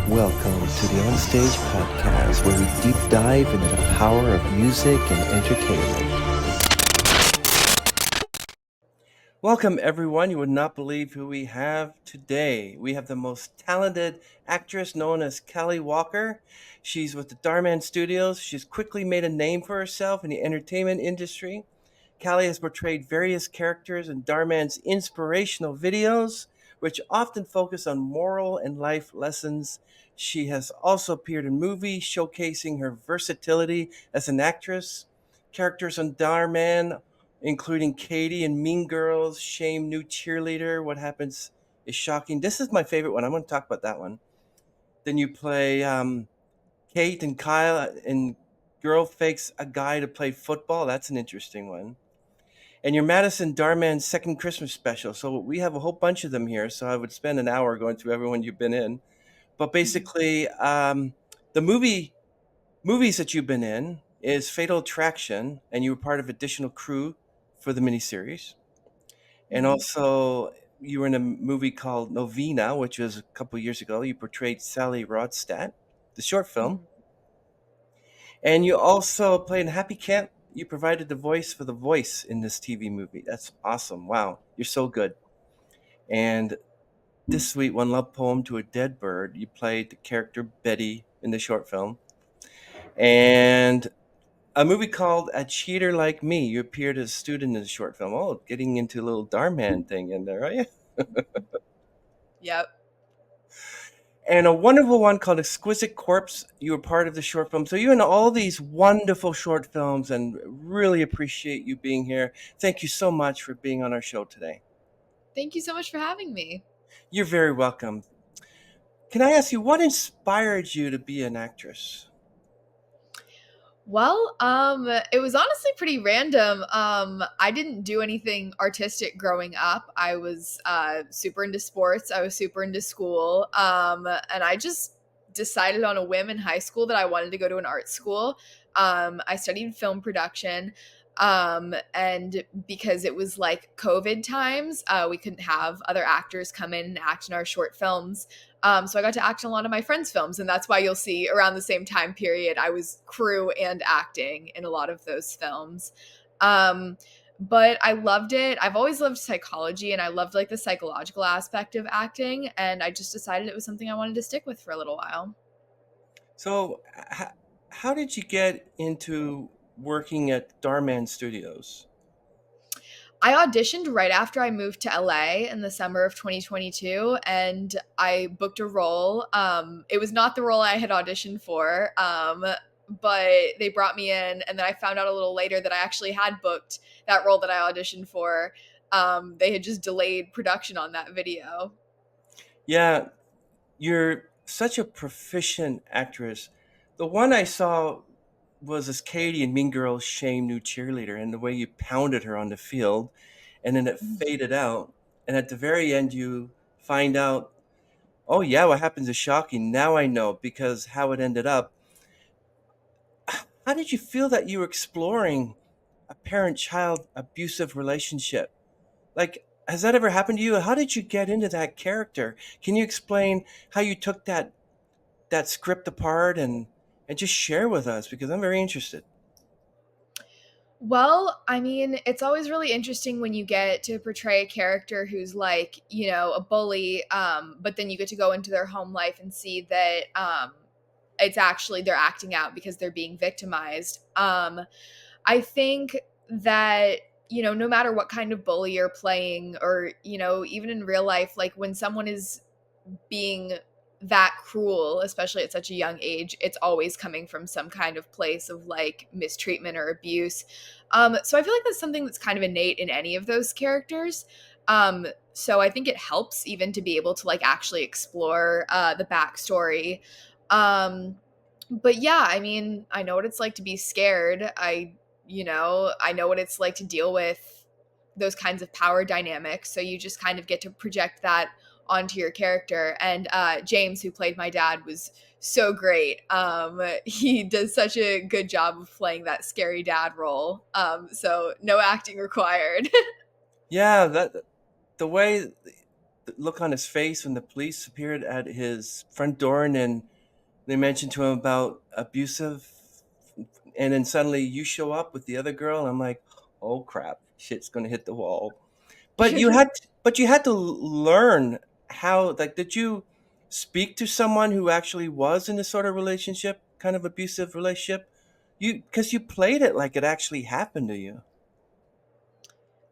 Welcome to the Onstage Podcast, where we deep dive into the power of music and entertainment. Welcome, everyone. You would not believe who we have today. We have the most talented actress known as Callie Walker. She's with the Dhar Mann Studios. She's quickly made a name for herself in the entertainment industry. Callie has portrayed various characters in Dhar Mann's inspirational videos, which often focus on moral and life lessons. She has also appeared in movies showcasing her versatility as an actress. Characters on Dhar Mann, including Katie and Mean Girls, Shame, New Cheerleader, What Happens is Shocking. This is my favorite one. I'm going to talk about that one. Then you play Kate and Kyle in Girl Fakes a Guy to Play Football. That's an interesting one. And your Madison Darman's second Christmas special. So we have a whole bunch of them here. So I would spend an hour going through everyone you've been in. But basically, the movies that you've been in is Fatal Attraction, and you were part of additional crew for the miniseries. And also, you were in a movie called Novena, which was a couple years ago. You portrayed Sally Rodstadt, the short film. And you also played in Happy Camp. You provided the voice for the voice in this TV movie. That's awesome. Wow. You're so good. And this sweet One Love Poem to a Dead Bird, you played the character Betty in the short film. And a movie called A Cheater Like Me, you appeared as a student in the short film. Oh, getting into a little Darman thing in there, are you? Yep. And a wonderful one called Exquisite Corpse. You were part of the short film. So you're in all these wonderful short films and really appreciate you being here. Thank you so much for being on our show today. Thank you so much for having me. You're very welcome. Can I ask you, what inspired you to be an actress? Well, it was honestly pretty random. I didn't do anything artistic growing up. I was super into sports. I was super into school. And I just decided on a whim in high school that I wanted to go to an art school. I studied film production. And because it was like COVID times, we couldn't have other actors come in and act in our short films. So I got to act in a lot of my friends' films, and that's why you'll see around the same time period I was crew and acting in a lot of those films. But I loved it. I've always loved psychology, and I loved like the psychological aspect of acting, and I just decided it was something I wanted to stick with for a little while. So, how did you get into working at Darman Studios? I auditioned right after I moved to LA in the summer of 2022, and I booked a role. It was not the role I had auditioned for, but they brought me in, and then I found out a little later that I actually had booked that role that I auditioned for. They had just delayed production on that video. Yeah, you're such a proficient actress. The one I saw was as Katie in Mean Girls, Shame, New Cheerleader, and the way you pounded her on the field, and then it faded out. And at the very end, you find out, oh, yeah, what happens is shocking. Now I know because how it ended up. How did you feel that you were exploring a parent child abusive relationship? Like, has that ever happened to you? How did you get into that character? Can you explain how you took that script apart and just share with us because I'm very interested. Well, I mean, it's always really interesting when you get to portray a character who's like, a bully, but then you get to go into their home life and see that it's actually they're acting out because they're being victimized. I think that, no matter what kind of bully you're playing or, even in real life, like when someone is being that cruel, especially at such a young age, it's always coming from some kind of place of like mistreatment or abuse. So I feel like that's something that's kind of innate in any of those characters. So I think it helps even to be able to like actually explore the backstory. But yeah, I mean, I know what it's like to be scared. I know what it's like to deal with those kinds of power dynamics. So you just kind of get to project that onto your character. And James, who played my dad, was so great. He does such a good job of playing that scary dad role. So no acting required. Yeah, that the way the look on his face when the police appeared at his front door, and then they mentioned to him about abusive, and then suddenly you show up with the other girl, and I'm like, oh crap, shit's gonna hit the wall. But you had to learn how. Like, did you speak to someone who actually was in this sort of relationship, kind of abusive relationship? Because you played it like it actually happened to you.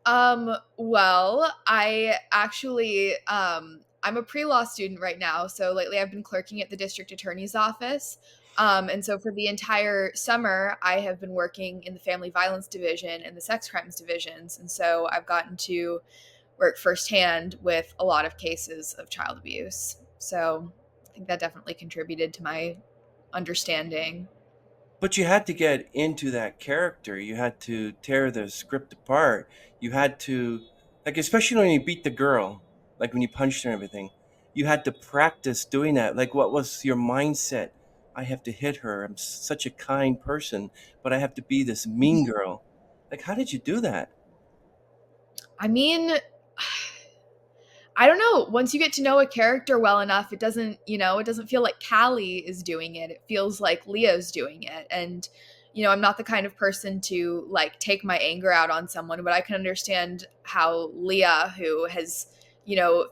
Well, I actually I'm a pre-law student right now, so lately I've been clerking at the district attorney's office. And so for the entire summer, I have been working in the family violence division and the sex crimes divisions. And so I've gotten to work firsthand with a lot of cases of child abuse. So I think that definitely contributed to my understanding. But you had to get into that character. You had to tear the script apart. You had to, like, especially when you beat the girl, like when you punched her and everything, you had to practice doing that. Like, what was your mindset? I have to hit her. I'm such a kind person, but I have to be this mean girl. Like, how did you do that? I mean, I don't know. Once you get to know a character well enough, it doesn't feel like Callie is doing it. It feels like Leah's doing it. And, I'm not the kind of person to like take my anger out on someone, but I can understand how Leah, who has,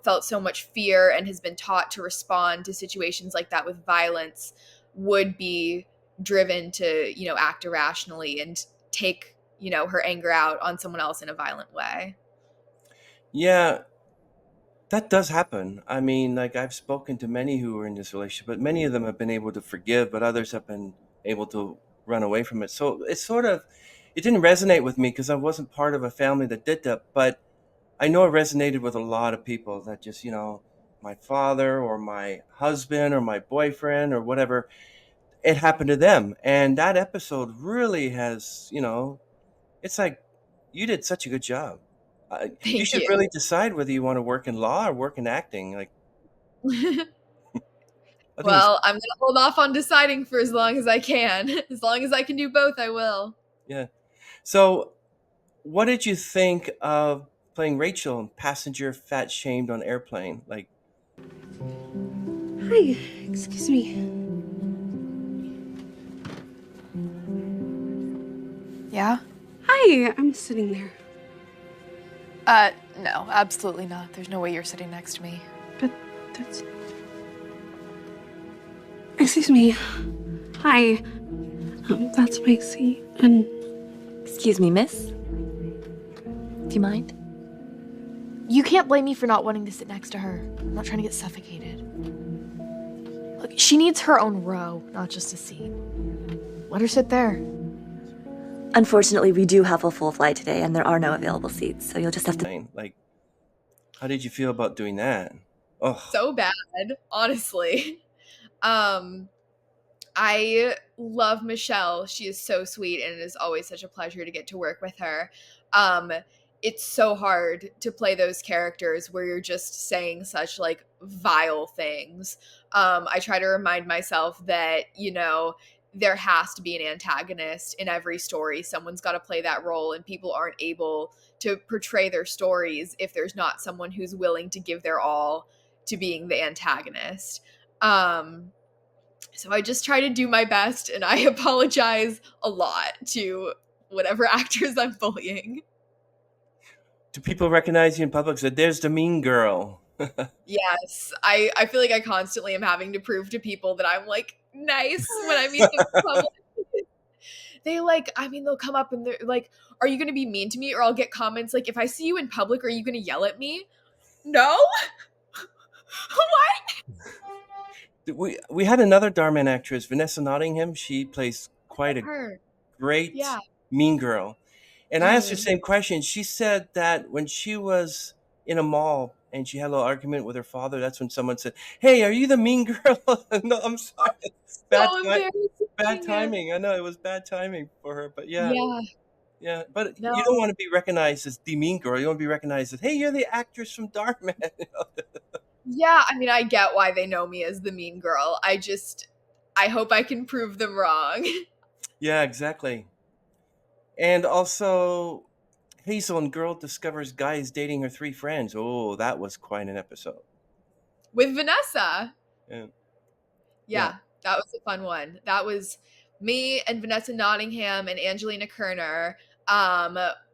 felt so much fear and has been taught to respond to situations like that with violence, would be driven to, act irrationally and take, her anger out on someone else in a violent way. Yeah, that does happen. I mean, like, I've spoken to many who were in this relationship, but many of them have been able to forgive, but others have been able to run away from it. So it didn't resonate with me because I wasn't part of a family that did that. But I know it resonated with a lot of people that just, my father or my husband or my boyfriend or whatever, it happened to them. And that episode really has, it's like you did such a good job. You Thank should you. really decide whether you want to work in law or work in acting. Like, I think it's Well, I'm gonna hold off on deciding for as long as I can. As long as I can do both, I will. yeah. So, what did you think of playing Rachel in Passenger Fat Shamed on Airplane? Like, Hi, excuse me. Yeah? Hi, I'm sitting there. No, absolutely not. There's no way you're sitting next to me. But that's. Excuse me. Hi. That's my seat. And. Excuse me, miss? Do you mind? You can't blame me for not wanting to sit next to her. I'm not trying to get suffocated. Look, she needs her own row, not just a seat. Let her sit there. Unfortunately, we do have a full flight today, and there are no available seats, so you'll just have to. like, how did you feel about doing that? Oh, So bad, honestly. Um, I love Michelle. She is so sweet, and it is always such a pleasure to get to work with her. Um, it's so hard to play those characters where you're just saying such like vile things. I try to remind myself that, there has to be an antagonist in every story. Someone's got to play that role, and people aren't able to portray their stories if there's not someone who's willing to give their all to being the antagonist. So I just try to do my best, and I apologize a lot to whatever actors I'm bullying. do people recognize you in public? So there's the mean girl. Yes, I feel like I constantly am having to prove to people that I'm like nice when I meet them in public. They'll come up and they're like, "Are you going to be mean to me?" Or I'll get comments like, "If I see you in public, are you going to yell at me?" No. What? We had another Darman actress, Vanessa Nottingham. She plays quite a Her. great Yeah. mean girl. And I asked her the Mhm. same question. She said that when she was in a mall and she had a little argument with her father, that's when someone said, "Hey, are you the mean girl?" No, I'm sorry. Bad So time, bad embarrassing. timing. I know it was bad timing for her, but yeah, Yeah. yeah. But you don't No. want to be recognized as the mean girl. You want to be recognized as, "Hey, you're the actress from Darman." Yeah, I mean, I get why they know me as the mean girl. I hope I can prove them wrong. Yeah, exactly. And also, Hazel and girl discovers guy is dating her three friends. Oh, that was quite an episode. With Vanessa. Yeah. Yeah. Yeah, that was a fun one. That was me and Vanessa Nottingham and Angelina Kerner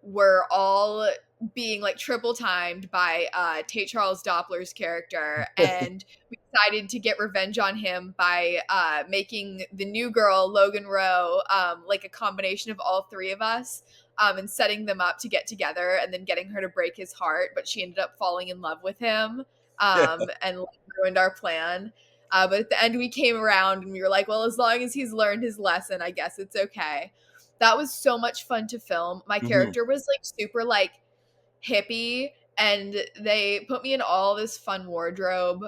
were all being like triple timed by Tate Charles Doppler's character, and we decided to get revenge on him by making the new girl Logan Rowe like a combination of all three of us, and setting them up to get together and then getting her to break his heart, but she ended up falling in love with him and like, ruined our plan. But at the end, we came around and we were like, well, as long as he's learned his lesson, I guess it's okay. That was so much fun to film. My Mhm. character was like super like hippie, and they put me in all this fun wardrobe,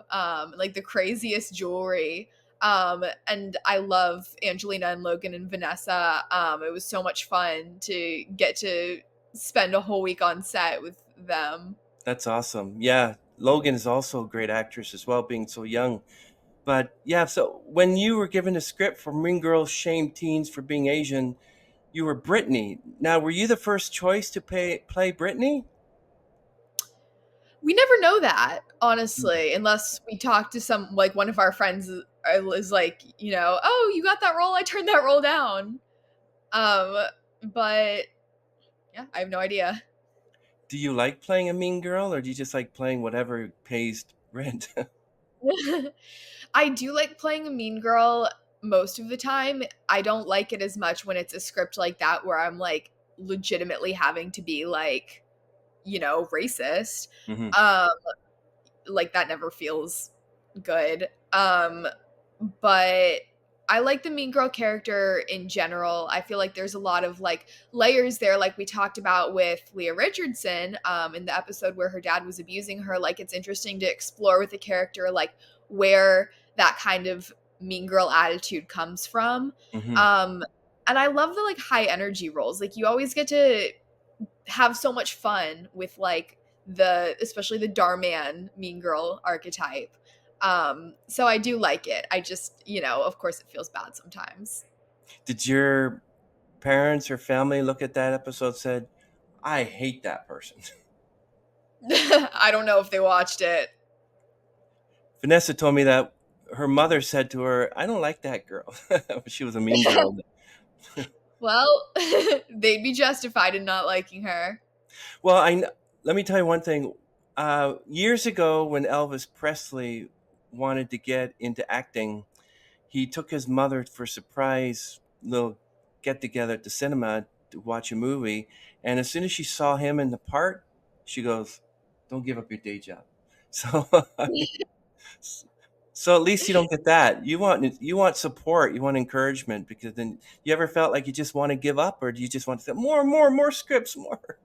like the craziest jewelry. And I love Angelina and Logan and Vanessa. It was so much fun to get to spend a whole week on set with them. That's awesome. Yeah. Logan is also a great actress as well, being so young. But yeah, so when you were given a script for Mean Girls Shame Teens for Being Asian, you were Brittany. Now, were you the first choice to play Brittany? We never know that, honestly, unless we talk to some like one of our friends is like, you know, oh, you got that role, I turned that role down. But yeah, I have no idea. Do you like playing a mean girl, or do you just like playing whatever pays rent? I do like playing a mean girl most of the time. I don't like it as much when it's a script like that where I'm like legitimately having to be like, you know, racist. Hmm. Um like that never feels good. But I like the mean girl character in general. I feel like there's a lot of like layers there, like we talked about with Leah Richardson in the episode where her dad was abusing her. Like it's interesting to explore with the character like where that kind of mean girl attitude comes from. Hmm. Um and I love the like high energy roles. Like you always get to have so much fun with like the especially the Darman mean girl archetype. So I do like it. I just, you know, of course it feels bad sometimes. Did your parents or family look at that episode and said, I hate that person? I don't know if they watched it. Vanessa told me that her mother said to her, I don't like that girl. She was a mean girl. Well, they'd be justified in not liking her. Well, let me tell you one thing. Years ago, when Elvis Presley wanted to get into acting, he took his mother for a surprise little get together at the cinema to watch a movie. And as soon as she saw him in the part, she goes, "Don't give up your day job." So, so at least you don't get that. You want support, you want encouragement, because then you ever felt like you just want to give up, or do you just want to say more scripts, more?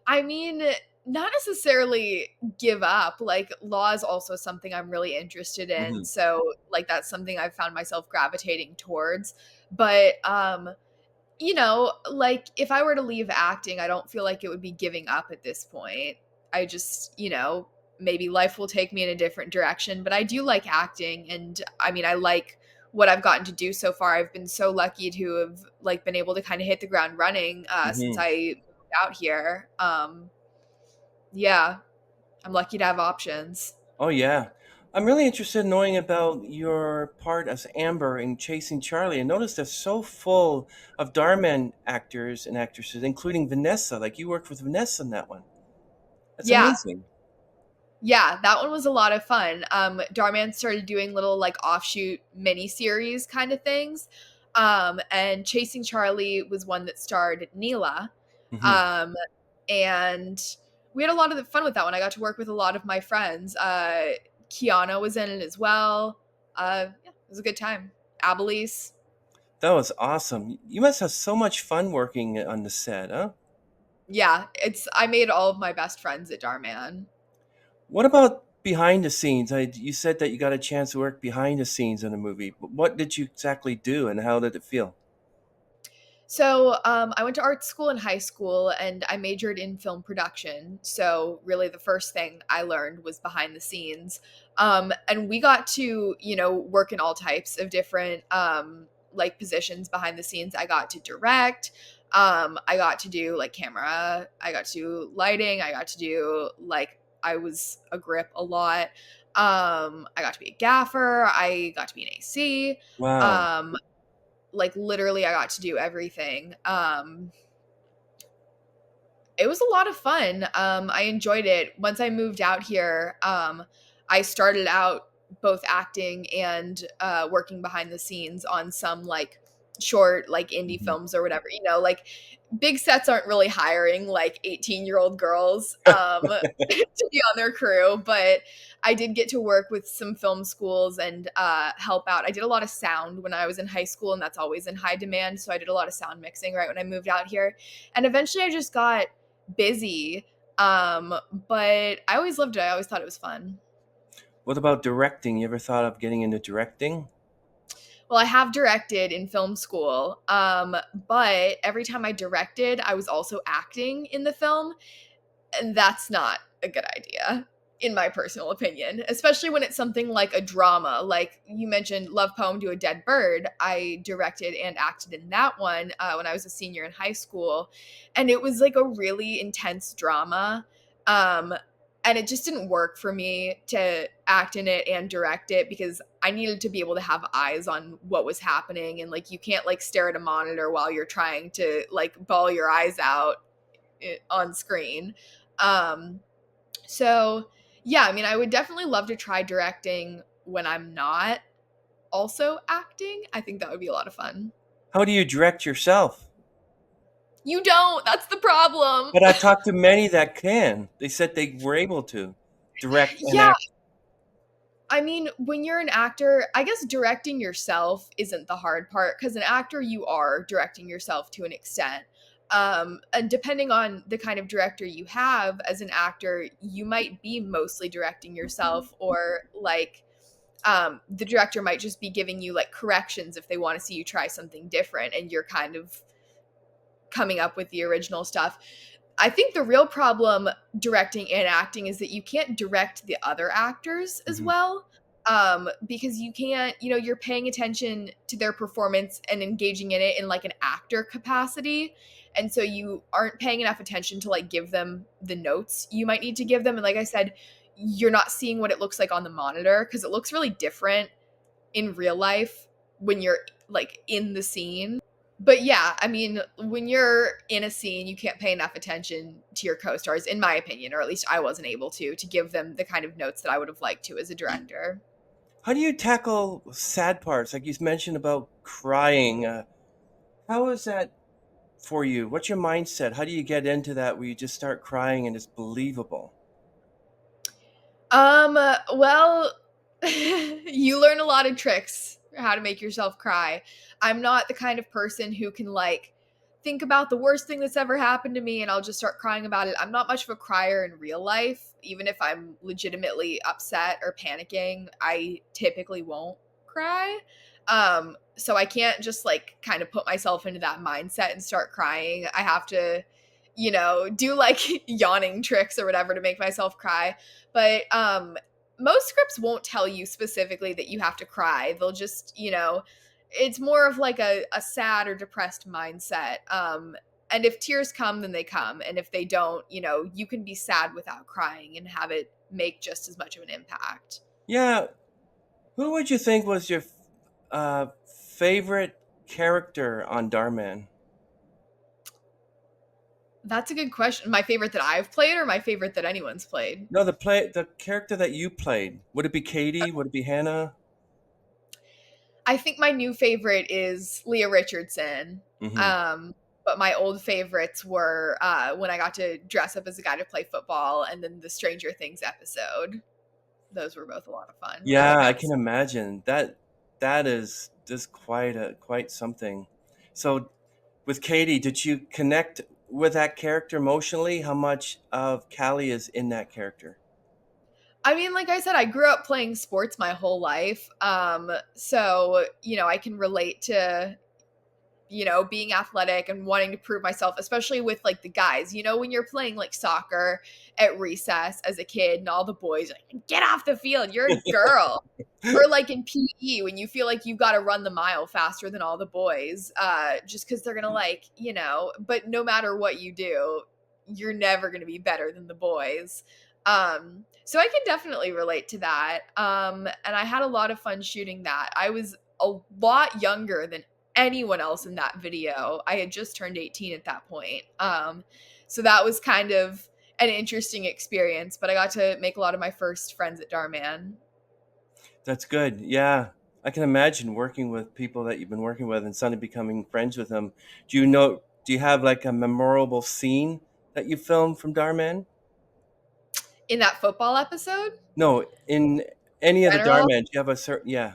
I mean, not necessarily give up. Like law is also something I'm really interested in. Hmm. So like that's something I've found myself gravitating towards. But you know, like if I were to leave acting, I don't feel like it would be giving up at this point. I just, you know, maybe life will take me in a different direction, but I do like acting, and I mean, I like what I've gotten to do so far. I've been so lucky to have like been able to kind of hit the ground running since Hmm. I moved out here. Yeah, I'm lucky to have options. Oh yeah. I'm really interested in knowing about your part as Amber in Chasing Charlie. I noticed they're so full of Darman actors and actresses, including Vanessa. Like you worked with Vanessa in that one. That's Yeah, amazing. yeah, that one was a lot of fun. Darman started doing little like offshoot mini series kind of things. And Chasing Charlie was one that starred Neela. Hmm. Um, and we had a lot of fun with that one. I got to work with a lot of my friends. Kiana was in it as well. Yeah, it was a good time. Abilese. That was awesome. You must have so much fun working on the set, huh? Yeah, I made all of my best friends at Darman. What about behind the scenes? You said that you got a chance to work behind the scenes in a movie. What did you exactly do, and how did it feel? So I went to art school in high school and I majored in film production. So really the first thing I learned was behind the scenes. And we got to, you know, work in all types of different like positions behind the scenes. I got to direct. I got to do like camera, I got to do lighting, I got to do like I was a grip a lot. I got to be a gaffer, I got to be an AC. Wow. Um, like literally I got to do everything. It was a lot of fun. I enjoyed it. Once I moved out here, I started out both acting and working behind the scenes on some like short, like indie Mhm. films or whatever. You know, like big sets aren't really hiring like 18-year-old girls to be on their crew, but I did get to work with some film schools and help out. I did a lot of sound when I was in high school, and that's always in high demand. So I did a lot of sound mixing right when I moved out here. And eventually I just got busy. But I always loved it. I always thought it was fun. What about directing? You ever thought of getting into directing? Well, I have directed in film school, but every time I directed, I was also acting in the film, and that's not a good idea, in my personal opinion, especially when it's something like a drama. Like you mentioned, Love Poem to a Dead Bird. I directed and acted in that one when I was a senior in high school, and it was like a really intense drama. Um, and it just didn't work for me to act in it and direct it because I needed to be able to have eyes on what was happening, and like you can't like stare at a monitor while you're trying to like bawl your eyes out on screen. Um, so yeah, I mean, I would definitely love to try directing when I'm not also acting. I think that would be a lot of fun. How do you direct yourself? You don't. That's the problem. But I've talked to many that can. They said they were able to direct and Yeah, act. I mean, when you're an actor, I guess directing yourself isn't the hard part because an actor, you are directing yourself to an extent. And depending on the kind of director you have as an actor, you might be mostly directing yourself, or like the director might just be giving you like corrections if they want to see you try something different and you're kind of coming up with the original stuff. I think the real problem directing and acting is that you can't direct the other actors as Mhm. well. Because you can't, you know, you're paying attention to their performance and engaging in it in like an actor capacity. And so you aren't paying enough attention to like give them the notes you might need to give them. And like I said, you're not seeing what it looks like on the monitor because it looks really different in real life when you're like in the scene. But yeah, I mean, when you're in a scene, you can't pay enough attention to your co-stars, in my opinion, or at least I wasn't able to give them the kind of notes that I would have liked to as a director. How do you tackle sad parts? Like you mentioned about crying. How is that for you? What's your mindset? How do you get into that where you just start crying and it's believable? Well, you learn a lot of tricks for how to make yourself cry. I'm not the kind of person who can like think about the worst thing that's ever happened to me and I'll just start crying about it. I'm not much of a crier in real life. Even if I'm legitimately upset or panicking, I typically won't cry. So I can't just like kind of put myself into that mindset and start crying. I have to, you know, do like yawning tricks or whatever to make myself cry. But most scripts won't tell you specifically that you have to cry. They'll just, you know, it's more of like a sad or depressed mindset. And if tears come, then they come. And if they don't, you know, you can be sad without crying and have it make just as much of an impact. Yeah. Who would you think was your favorite character on Darman? That's a good question. My favorite that I've played or my favorite that anyone's played? No, the character that you played. Would it be Katie? Would it be Hannah? I think my new favorite is Leah Richardson. Hmm. But my old favorites were when I got to dress up as a guy to play football, and then the Stranger Things episode. Those were both a lot of fun when I Yeah, was I down. can imagine that. That is just quite something. So, with Katie, did you connect with that character emotionally? How much of Callie is in that character? I mean, like I said, I grew up playing sports my whole life. So, you know, I can relate to being athletic and wanting to prove myself, especially with like the guys, when you're playing like soccer at recess as a kid and all the boys are like, get off the field, you're a girl. Or like in PE when you feel like you've got to run the mile faster than all the boys, just because they're gonna but no matter what you do, you're never gonna be better than the boys. So I can definitely relate to that. And I had a lot of fun shooting that. I was a lot younger than anyone else in that video. I had just turned 18 at that point. So that was kind of an interesting experience, but I got to make a lot of my first friends at Darman. That's good. Yeah. I can imagine working with people that you've been working with and suddenly becoming friends with them. Do you have like a memorable scene that you filmed from Darman? In that football episode? No, in any of the General? Darman, do you have a certain, yeah.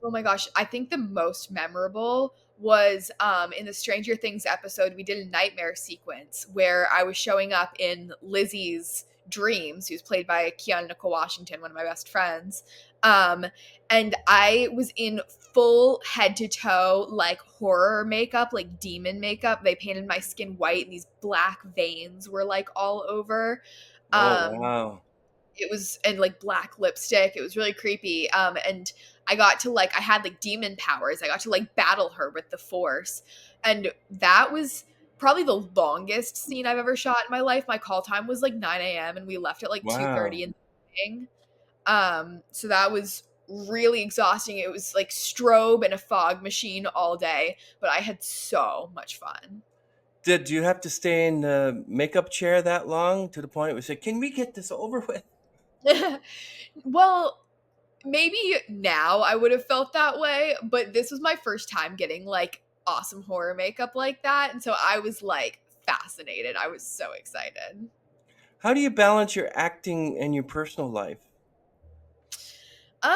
Oh my gosh, I think the most memorable was in the Stranger Things episode. We did a nightmare sequence where I was showing up in Lizzie's dreams, who's played by Keanu Nicole Washington, one of my best friends. And I was in full head to toe like horror makeup, like demon makeup. They painted my skin white and these black veins were like all over. Oh, Um, wow. it was, and like black lipstick. It was really creepy. And I got to I had like demon powers. I got to like battle her with the force. And that was probably the longest scene I've ever shot in my life. My call time was like 9 a.m. and we left at like 2:30 Wow. in the morning. So that was really exhausting. It was like strobe and a fog machine all day, but I had so much fun. Did you have to stay in the makeup chair that long to the point where you said, can we get this over with? Well, maybe now I would have felt that way, but this was my first time getting like awesome horror makeup like that. And so I was like fascinated. I was so excited. How do you balance your acting and your personal life? Um,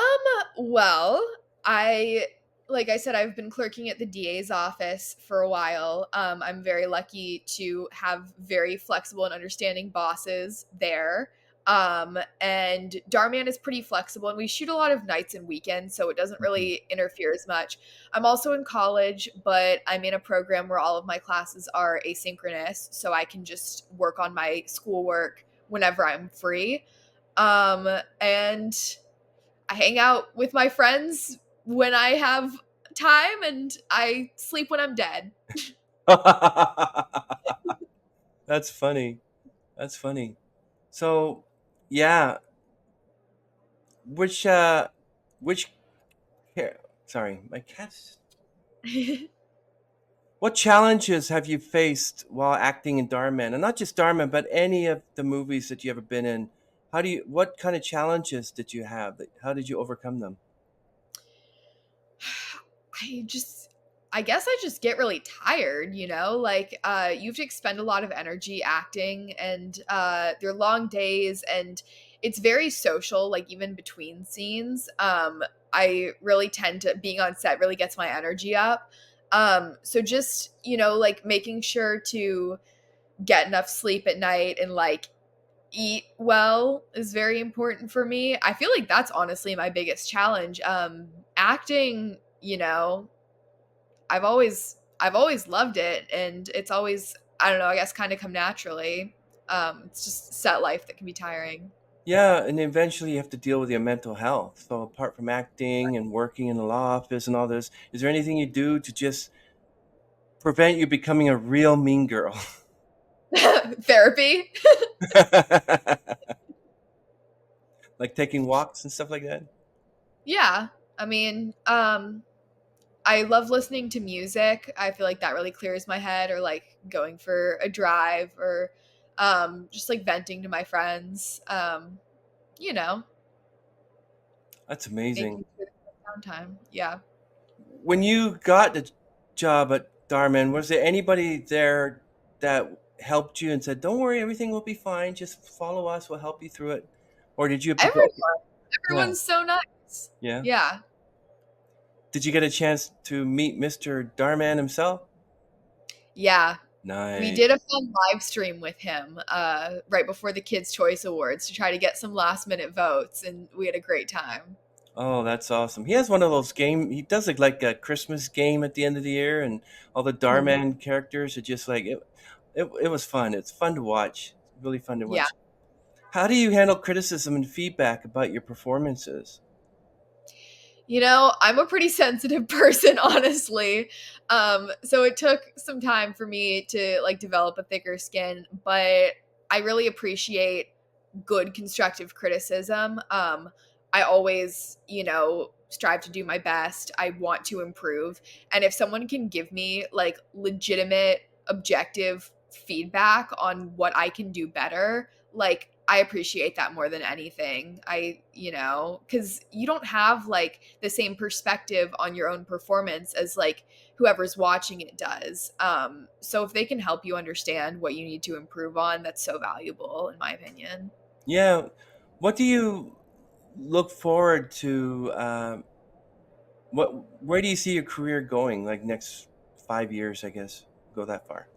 well, I like I said, I've been clerking at the DA's office for a while. I'm very lucky to have very flexible and understanding bosses there. And Darman is pretty flexible and we shoot a lot of nights and weekends, so it doesn't Mhm. really interfere as much. I'm also in college, but I'm in a program where all of my classes are asynchronous, so I can just work on my schoolwork whenever I'm free. And I hang out with my friends when I have time and I sleep when I'm dead. That's funny. That's funny. So, yeah, which which here, sorry, my cat's. What challenges have you faced while acting in Darman? And not just Darman, but any of the movies that you ever been in. What kind of challenges did you have? How did you overcome them? I just I guess I just get really tired, Like you have to expend a lot of energy acting and they're long days and it's very social, like even between scenes. I really tend to being on set really gets my energy up. So just, like making sure to get enough sleep at night and like eat well is very important for me. I feel like that's honestly my biggest challenge. Acting, I've always loved it and it's always, I don't know, I guess kind of come naturally. It's just set life that can be tiring. Yeah, and eventually you have to deal with your mental health. So apart from acting and working in the law office and all this, is there anything you do to just prevent you becoming a real mean girl? Therapy. Like taking walks and stuff like that? Yeah. I mean, I love listening to music. I feel like that really clears my head, or like going for a drive, or just like venting to my friends. You know, That's amazing. making sure there's downtime. Yeah. When you got the job at Darman, was there anybody there that helped you and said, "Don't worry, everything will be fine. Just follow us. We'll help you through it"? Or did you have to go? Everyone. Yeah, Everyone's so nice. yeah. Yeah. Did you get a chance to meet Mr. Darman himself? Yeah. We Nice. did a fun live stream with him right before the Kids' Choice Awards to try to get some last minute votes, and we had a great time. Oh, that's awesome. He has one of those game. He does like a Christmas game at the end of the year, and all the Mhm. Darman characters are just like it. It was fun. It's fun to watch. Really fun to Yeah. watch. How do you handle criticism and feedback about your performances? I'm a pretty sensitive person, honestly. So it took some time for me to like develop a thicker skin, but I really appreciate good constructive criticism. I always, strive to do my best. I want to improve. And if someone can give me like legitimate, objective feedback on what I can do better, like I appreciate that more than anything. Cuz you don't have like the same perspective on your own performance as like whoever's watching it does. So if they can help you understand what you need to improve on, that's so valuable in my opinion. Yeah. What do you look forward to? Where do you see your career going? Like next 5 years, I guess. Go that far.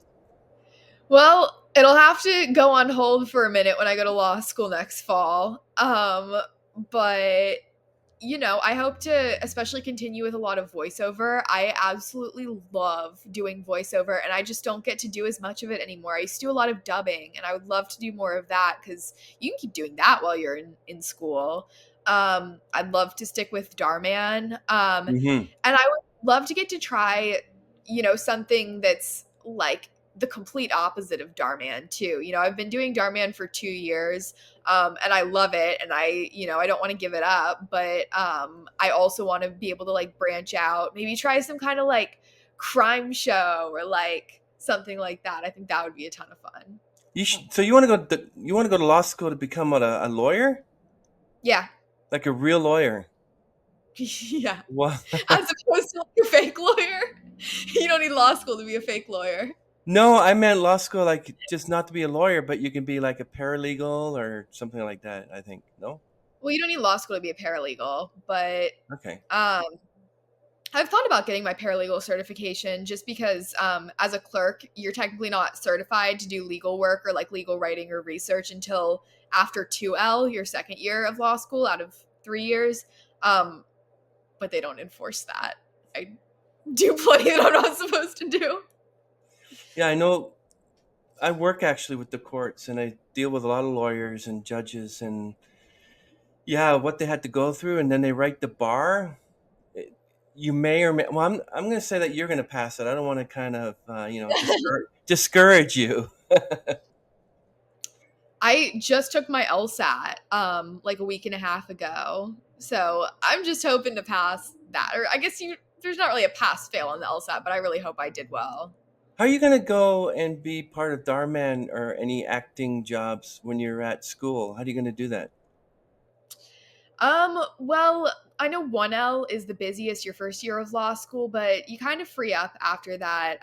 Well, it'll have to go on hold for a minute when I go to law school next fall. But I hope to especially continue with a lot of voiceover. I absolutely love doing voiceover, and I just don't get to do as much of it anymore. I used to do a lot of dubbing, and I would love to do more of that because you can keep doing that while you're in school. I'd love to stick with Darman. Hmm. And I would love to get to try, something that's like the complete opposite of Darman too. I've been doing Darman for 2 years, and I love it, and I don't want to give it up, but I also want to be able to like branch out, maybe try some kind of like crime show or like something like that. I think that would be a ton of fun. So you want to you want to go to law school to become a lawyer, Yeah. like a real lawyer? Yeah. Well, As opposed to like a fake lawyer. You don't need law school to be a fake lawyer. no, I meant law school, like just not to be a lawyer, but you can be like a paralegal or something like that. I think no. Well, you don't need law school to be a paralegal, but Okay. um, I've thought about getting my paralegal certification just because, as a clerk, you're technically not certified to do legal work or like legal writing or research until after 2L, your second year of law school out of 3 years. Um, but they don't enforce that. I do plenty that I'm not supposed to do. Yeah, I know. I work actually with the courts, and I deal with a lot of lawyers and judges, and yeah, what they had to go through, and then they write the bar. It- You may or may. Well, I'm going to say that you're going to pass it. I don't want to kind of discourage you. I just took my LSAT like a week and a half ago. So I'm just hoping to pass that. Or I guess there's not really a pass fail on the LSAT, but I really hope I did well. How are you going to go and be part of Darman or any acting jobs when you're at school? How are you going to do that? Well, I know 1L is the busiest your first year of law school, but you kind of free up after that.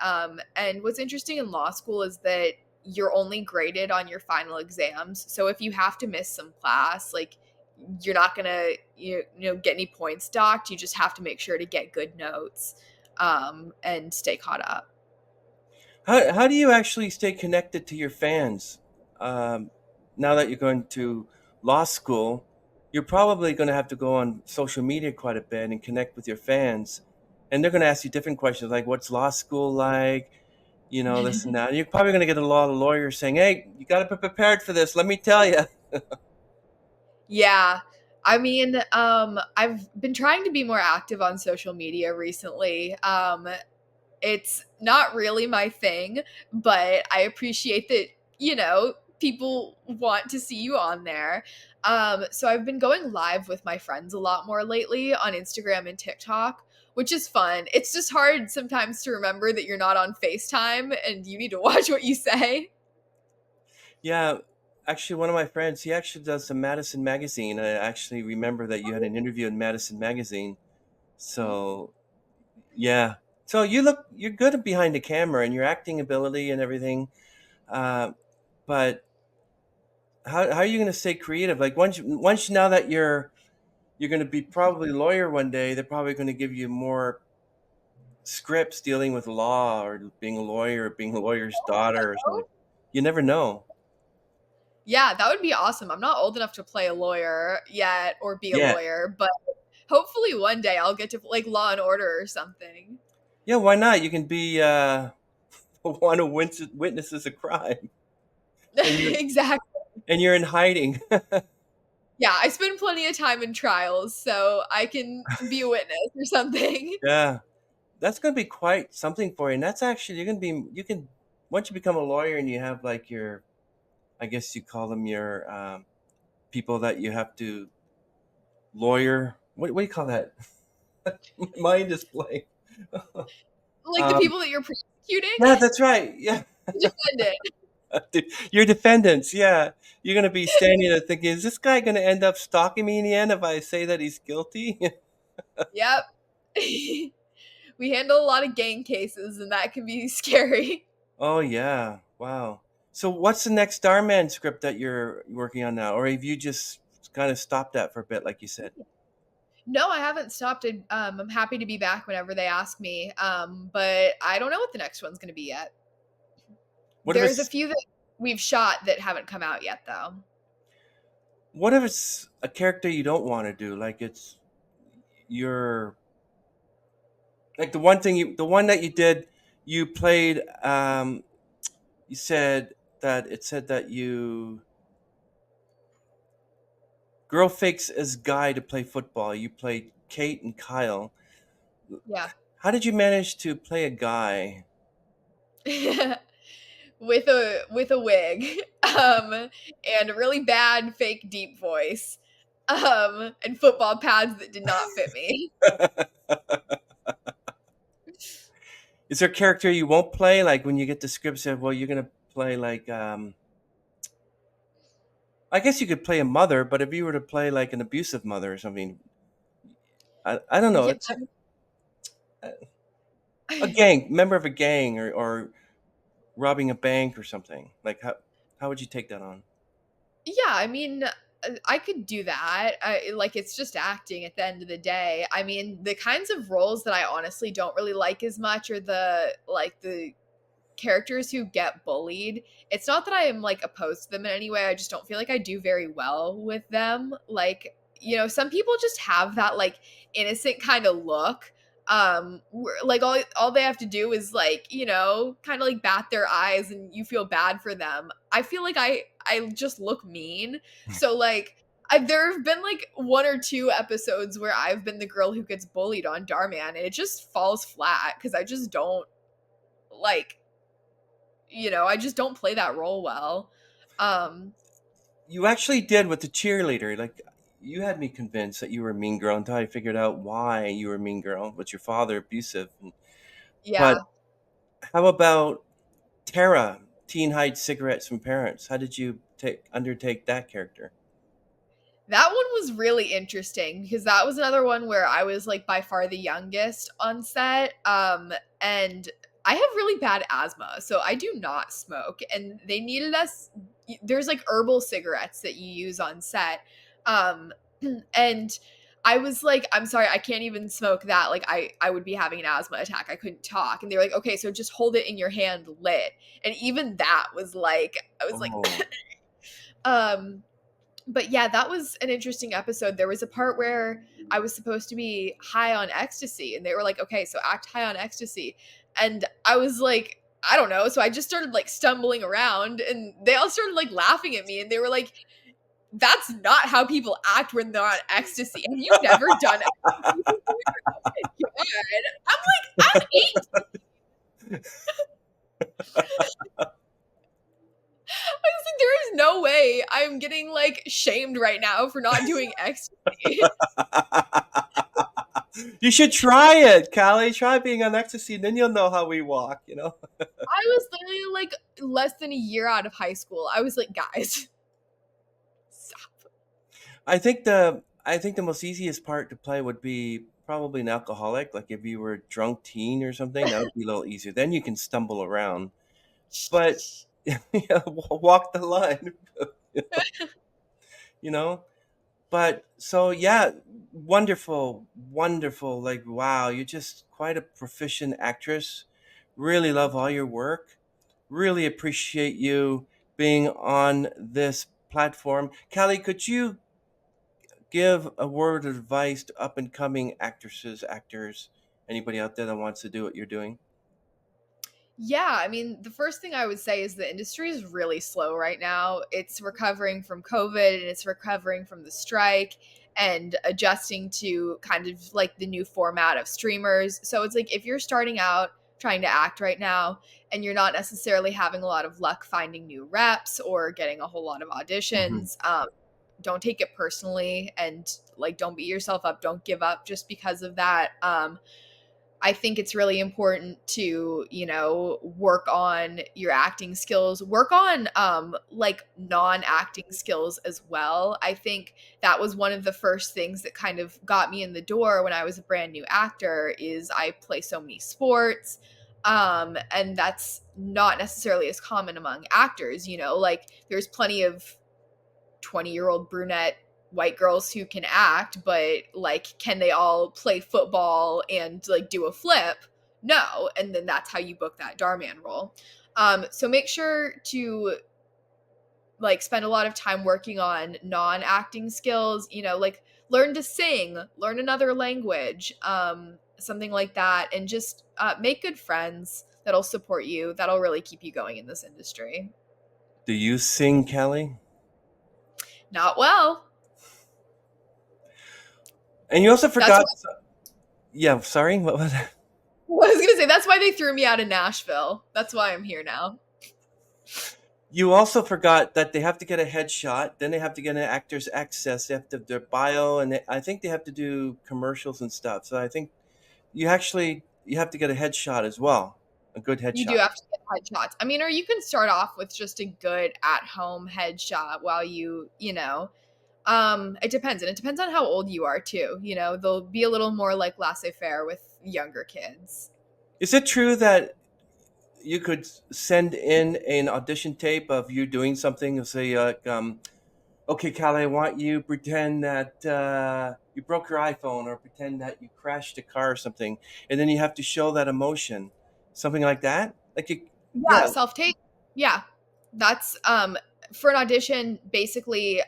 And what's interesting in law school is that you're only graded on your final exams. So if you have to miss some class, like you're not gonna get any points docked. You just have to make sure to get good notes, and stay caught up. How do you actually stay connected to your fans? Um, Now that you're going to law school, you're probably going to have to go on social media quite a bit and connect with your fans. And they're going to ask you different questions like, what's law school like? This and that. You're probably going to get a lot of lawyers saying, hey, you got to be prepared for this. Let me tell you. Yeah. I mean, I've been trying to be more active on social media recently. It's not really my thing, but I appreciate that, people want to see you on there. So I've been going live with my friends a lot more lately on Instagram and TikTok, which is fun. It's just hard sometimes to remember that you're not on FaceTime and you need to watch what you say. Yeah, actually, one of my friends, he actually does the Madison Magazine. I actually remember that you had an interview in Madison Magazine. So yeah. So you're good behind the camera and your acting ability and everything. Uh, but how are you going to stay creative? Like now that you're going to be probably a lawyer one day, they're probably going to give you more scripts dealing with law or being a lawyer, or being a lawyer's daughter or something. You never know. Yeah, that would be awesome. I'm not old enough to play a lawyer yet or be a Yeah. lawyer, but Hopefully one day I'll get to like Law and Order or something. Yeah, why not? You can be one who witnesses a crime, and you're Exactly. and you're in hiding. Yeah, I spend plenty of time in trials, so I can be a witness or something. Yeah, that's going to be quite something for you. And that's actually you're going to be you can once you become a lawyer and you have like your I guess you call them your people that you have to lawyer. What do you call that? My mind is blank. Like the um, people that you're prosecuting, yeah, that's right. Yeah, defendant. your defendants. Yeah, you're going to be standing there thinking, is this guy going to end up stalking me in the end if I say that he's guilty? Yep. We handle a lot of gang cases, and that can be scary. Oh yeah, wow. So what's the next Starman script that you're working on now, or have you just kind of stopped that for a bit, like you said? No, I haven't stopped it. I'm happy to be back whenever they ask me. But I don't know what the next one's going to be yet. What if There's a it's few that we've shot that haven't come out yet, though. what if it's a character you don't want to do, like it's your like the one that you did, you played. You said that it said that you girl fakes as guy to play football. You played Kate and Kyle. Yeah. How did you manage to play a guy? With a wig, and a really bad fake deep voice, and football pads that did not fit me. Is there a character you won't play? Like when you get the script said, well, you're gonna play like I guess you could play a mother, but if you were to play like an abusive mother or something, I don't know. Yeah. It's a gang member of a gang or robbing a bank or something. Like how would you take that on? Yeah, I mean, I could do that. Like, it's just acting at the end of the day. I mean, the kinds of roles that I honestly don't really like as much are the characters who get bullied. It's not that I am like opposed to them in any way. I just don't feel like I do very well with them. Like, some people just have that like innocent kind of look. Like all they have to do is like, kind of like bat their eyes and you feel bad for them. I feel like I just look mean. So like there have been like one or two episodes where I've been the girl who gets bullied on Darman, and it just falls flat because I just don't like I just don't play that role well. Um, You actually did with the cheerleader. Like you had me convinced that you were a mean girl until I figured out why you were a mean girl. Was your father abusive? yeah, But how about Tara? Teen hides cigarettes from parents. How did you undertake that character? that one was really interesting because that was another one where I was like by far the youngest on set. And I have really bad asthma, so I do not smoke. And they needed us. There's like herbal cigarettes that you use on set. Um, and I was like, I'm sorry, I can't even smoke that. Like I would be having an asthma attack. I couldn't talk. And they were like, okay, so just hold it in your hand lit. And even that was like, I was like, Oh, um, but yeah, that was an interesting episode. There was a part where I was supposed to be high on ecstasy, and they were like, okay, so act high on ecstasy. And I was like, I don't know. So I just started like stumbling around, and they all started like laughing at me, and they were like, that's not how people act when they're on ecstasy. Have you never done ecstasy before? God. I'm like, I'm 8. I was like, there is no way I'm getting like shamed right now for not doing ecstasy. you should try it, Callie. Try being on ecstasy, and then you'll know how we walk. I was literally like less than a year out of high school. I was like, guys, stop. I think the most easiest part to play would be probably an alcoholic. Like if you were a drunk teen or something, that would be a little easier. Then you can stumble around. But yeah, walk the line, you know. But so yeah, wonderful, wonderful. Like wow, you're just quite a proficient actress. Really love all your work. Really appreciate you being on this platform. Callie, could you give a word of advice to up and coming actresses, actors, anybody out there that wants to do what you're doing? Yeah, I mean, the first thing I would say is the industry is really slow right now. It's recovering from COVID and it's recovering from the strike and adjusting to kind of like the new format of streamers. So it's like if you're starting out trying to act right now and you're not necessarily having a lot of luck finding new reps or getting a whole lot of Hmm. auditions, don't take it personally and like don't beat yourself up. Don't give up just because of that. I think it's really important to, work on your acting skills, work on like non-acting skills as well. I think that was one of the first things that kind of got me in the door when I was a brand new actor is I play so many sports. And that's not necessarily as common among actors, like there's plenty of 20-year-old brunette white girls who can act, but like can they all play football and like do a flip? No. And then that's how you book that Darman role. So make sure to like spend a lot of time working on non-acting skills, like learn to sing, learn another language, something like that, and just make good friends that'll support you, that'll really keep you going in this industry. Do you sing, Callie? Not well. And you also That's forgot. Yeah, sorry. What was that? Well, I was gonna say that's why they threw me out of Nashville. That's why I'm here now. You also forgot that they have to get a headshot. Then they have to get an actor's access. They have to their bio, and I think they have to do commercials and stuff. So I think you have to get a headshot as well, a good You do headshot. have to get headshots. I mean, or you can start off with just a good at-home headshot while it depends, and it depends on how old you are too. They'll be a little more like laissez-faire with younger kids. Is it true that you could send in an audition tape of you doing something? Say, okay, Callie, I want you pretend that you broke your iPhone or pretend that you crashed a car or something, and then you have to show that emotion, something like that. Like you, Yeah, yeah. self-tape. Yeah. That's for an audition, basically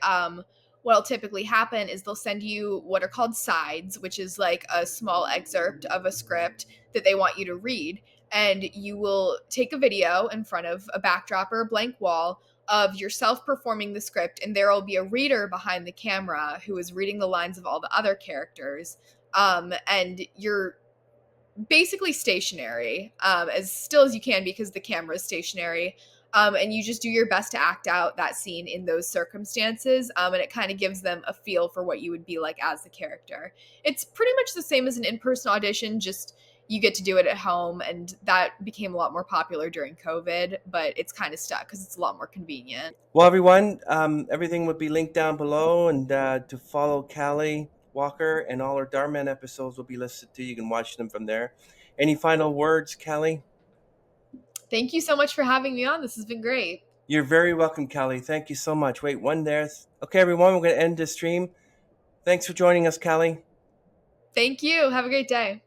what'll typically happen is they'll send you what are called sides, which is like a small excerpt of a script that they want you to read. And you will take a video in front of a backdrop or a blank wall of yourself performing the script, and there will be a reader behind the camera who is reading the lines of all the other characters. And you're basically stationary, as still as you can because the camera is stationary. And you just do your best to act out that scene in those circumstances. And it kind of gives them a feel for what you would be like as the character. It's pretty much the same as an in-person audition, just you get to do it at home. And that became a lot more popular during COVID, but it's kind of stuck because it's a lot more convenient. Well, everyone, everything would be linked down below, and to follow Callie Walker and all her Darman episodes will be listed too. You can watch them from there. Any final words, Callie? Thank you so much for having me on. This has been great. You're very welcome, Callie. Thank you so much. Wait, one there. Okay, everyone, we're going to end this stream. Thanks for joining us, Callie. Thank you. Have a great day.